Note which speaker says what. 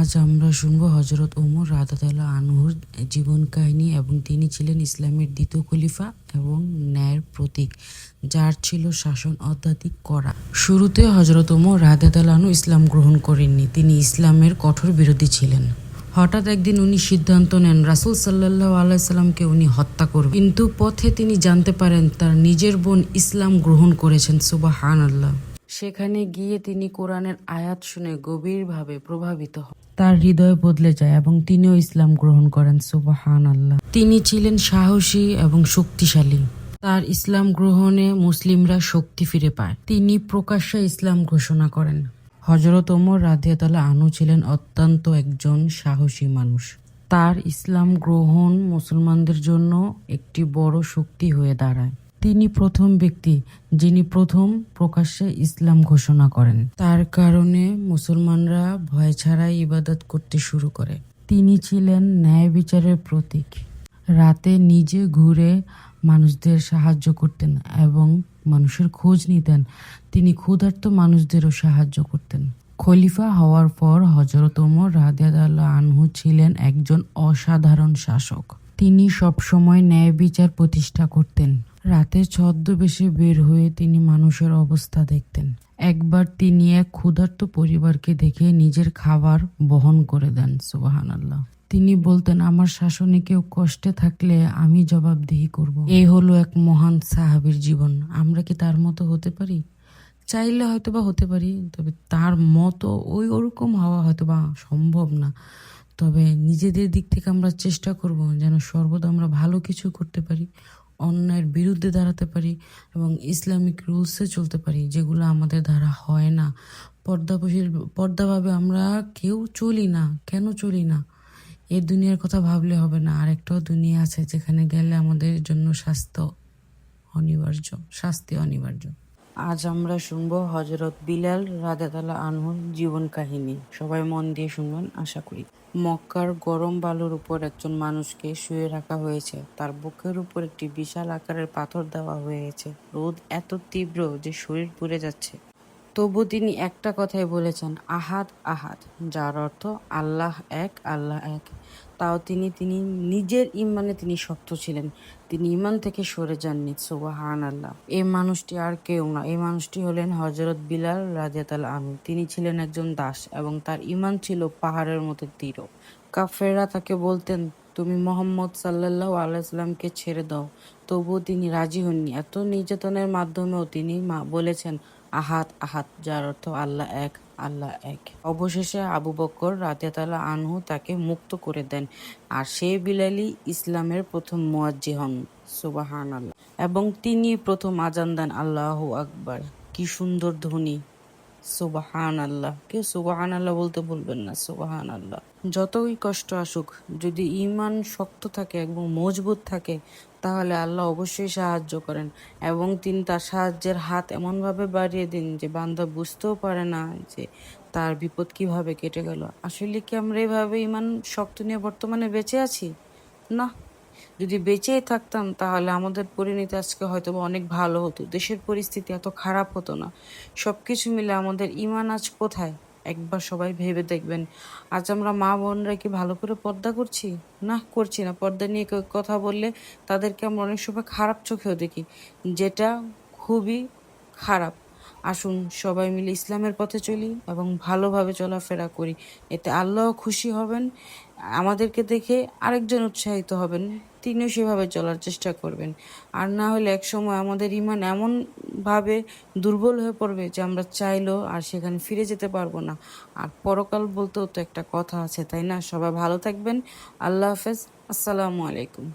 Speaker 1: আজ আমরা শুনব হযরত ওমর রাদিয়াল্লাহু আনহুর জীবন কাহিনী এবং তিনি ছিলেন ইসলামের দ্বিতীয় খলিফা এবং ন্যায়ের প্রতীক, যার ছিল শাসন অত্যাধিক কড়া। শুরুতে হযরত ওমর রাদিয়াল্লাহু আনহু ইসলাম গ্রহণ করেননি। তিনি ইসলামের কঠোর বিরোধী ছিলেন। হঠাৎ একদিন উনি সিদ্ধান্ত নেন রাসূল সাল্লাল্লাহু আলাইহি সাল্লামকে উনি হত্যা করবেন। কিন্তু পথে তিনি জানতে পারেন তার নিজের বোন ইসলাম গ্রহণ করেছেন। সুবহানাল্লাহ। সেখানে গিয়ে তিনি কোরআনের আয়াত শুনে গভীরভাবে প্রভাবিত হন। তার হৃদয় বদলে যায় এবং তিনিও ইসলাম গ্রহণ করেন। সুবহানাল্লাহ। তিনি ছিলেন সাহসী এবং শক্তিশালী। তার ইসলাম গ্রহণে মুসলিমরা শক্তি ফিরে পায়। তিনি প্রকাশ্যে ইসলাম ঘোষণা করেন। হযরত ওমর রাদিয়াল্লাহু আনহু ছিলেন অত্যন্ত একজন সাহসী মানুষ। তার ইসলাম গ্রহণ মুসলমানদের জন্য একটি বড় শক্তি হয়ে দাঁড়ায়। তিনি প্রথম ব্যক্তি যিনি প্রথম প্রকাশ্যে ইসলাম ঘোষণা করেন। তার কারণে মুসলমানরা ভয় ছাড়াই ইবাদত করতে শুরু করে। তিনি ছিলেন ন্যায় বিচারের প্রতীক। রাতে নিজে ঘুরে মানুষদের সাহায্য করতেন এবং মানুষের খোঁজ নিতেন। তিনি ক্ষুধার্ত মানুষদেরও সাহায্য করতেন। খলিফা হওয়ার পর হযরত ওমর রাদিয়াল্লাহু আনহু ছিলেন একজন অসাধারণ শাসক। তিনি সবসময় ন্যায় বিচার প্রতিষ্ঠা করতেন। রাতে ছদ্মবেশে বের হয়ে তিনি মানুষের অবস্থা দেখতেন। একবার তিনি এক ক্ষুধার্ত পরিবারকে দেখে নিজের খাবার বহন করে দেন। সুবহানাল্লাহ। তিনি বলতেন, আমার শাসনে কেউ কষ্টে থাকলে আমি জবাবদিহি করব। এই হলো এক মহান সাহাবীর জীবন। আমরা কি তার মতো হতে পারি? চাইলে হয়তোবা হতে পারি, তবে তার মতো ওরকম হওয়া হয়তোবা সম্ভব না। তবে নিজেদের দিক থেকে আমরা চেষ্টা করব যেন সর্বদা আমরা ভালো কিছু করতে পারি, অন্যায়ের বিরুদ্ধে দাঁড়াতে পারি এবং ইসলামিক রুলসে চলতে পারি, যেগুলো আমাদের দ্বারা হয় না। পর্দাভাবে আমরা কেউ চলি না। কেন চলি না? এই দুনিয়ার কথা ভাবলে হবে না। আরেকটাও দুনিয়া আছে যেখানে গেলে আমাদের জন্য শাস্তি অনিবার্য। আজ আমরা শুনবো হযরত বিলাল রাদিয়াল্লাহু আনহুর জীবন কাহিনী। সবাই মন দিয়ে শুনবেন আশা করি। মক্কার গরম বালুর উপর একজন মানুষকে শুয়ে রাখা হয়েছে। তার বুকের উপর একটি বিশাল আকারের পাথর দেওয়া হয়েছে। রোদ এত তীব্র যে শরীর পুড়ে যাচ্ছে। তবু তিনি একটা কথাই বলেছেন, আহাদ আহাদ, যার অর্থ আল্লাহ এক, আল্লাহ এক। তাও তিনি নিজের ইমানে তিনি শক্ত ছিলেন। তিনি ইমান থেকে সরে যাননি। সুবহানাল্লাহ। এই মানুষটি আর কেউ না। এই মানুষটি হলেন হযরত বিলাল রাদিয়াল্লাহু আনহু। তিনি ছিলেন একজন দাস এবং তার ইমান ছিল পাহাড়ের মতো দৃঢ়। কাফেররা তাকে বলতেন, তুমি মুহাম্মদ সাল্লাল্লাহু আলাইহি ওয়াসাল্লামকে ছেড়ে দাও। তবুও তিনি রাজি হননি। এত নির্যাতনের মাধ্যমেও তিনি বলেছেন আহাদ আহাদ, যার অর্থ আল্লাহ এক, আল্লাহ এক। অবশেষে আবু বকর রাদিয়াল্লাহু আনহু তাকে মুক্ত করে দেন আর সেই বিলালই ইসলামের প্রথম মুয়াজ্জিন হন। সুবহানাল্লাহ। এবং তিনি প্রথম আজান দেন, আল্লাহু আকবার। কি সুন্দর ধ্বনি! সুবহানাল্লাহ। কেউ সুবহানাল্লাহ বলতে বলবেন না। সুবহানাল্লাহ। যতই কষ্ট আসুক, যদি ঈমান শক্ত থাকে এবং মজবুত থাকে, তাহলে আল্লাহ অবশ্যই সাহায্য করেন এবং তিনি তার সাহায্যের হাত এমনভাবে বাড়িয়ে দিন যে বান্দা বুঝতেও পারে না যে তার বিপদ কিভাবে কেটে গেল। আসলে কি আমরা এভাবে ঈমান শক্ত নিয়ে বর্তমানে বেঁচে আছি? না। যদি বেঁচেই থাকতাম তাহলে আমাদের পরিণতি আজকে হয়তো অনেক ভালো হতো। দেশের পরিস্থিতি এত খারাপ হতো না। সবকিছু মিলে আমাদের ঈমান আজ কোথায়? একবার সবাই ভেবে দেখবেন। আজ আমরা মা বোনরা কি ভালো করে পর্দা করছি? না, করছি না। পর্দা নিয়ে কেউ কথা বললে তাদেরকে আমরা অনেক সময় খারাপ চোখেও দেখি, যেটা খুবই খারাপ। আসুন সবাই মিলে ইসলামের পথে চলি এবং ভালোভাবে চলাফেরা করি। এতে আল্লাহও খুশি হবেন। আমাদেরকে দেখে আরেকজন উৎসাহিত হবেন, তিনিও সেভাবে চলার চেষ্টা করবেন। আর না হলে একসময় আমাদের ঈমান এমনভাবে দুর্বল হয়ে পড়বে যে আমরা চাইলেও আর সেখানে ফিরে যেতে পারবো না। আর পরকাল বলতেও তো একটা কথা আছে, তাই না? সবাই ভালো থাকবেন। আল্লাহ হাফেজ। আসসালামু আলাইকুম।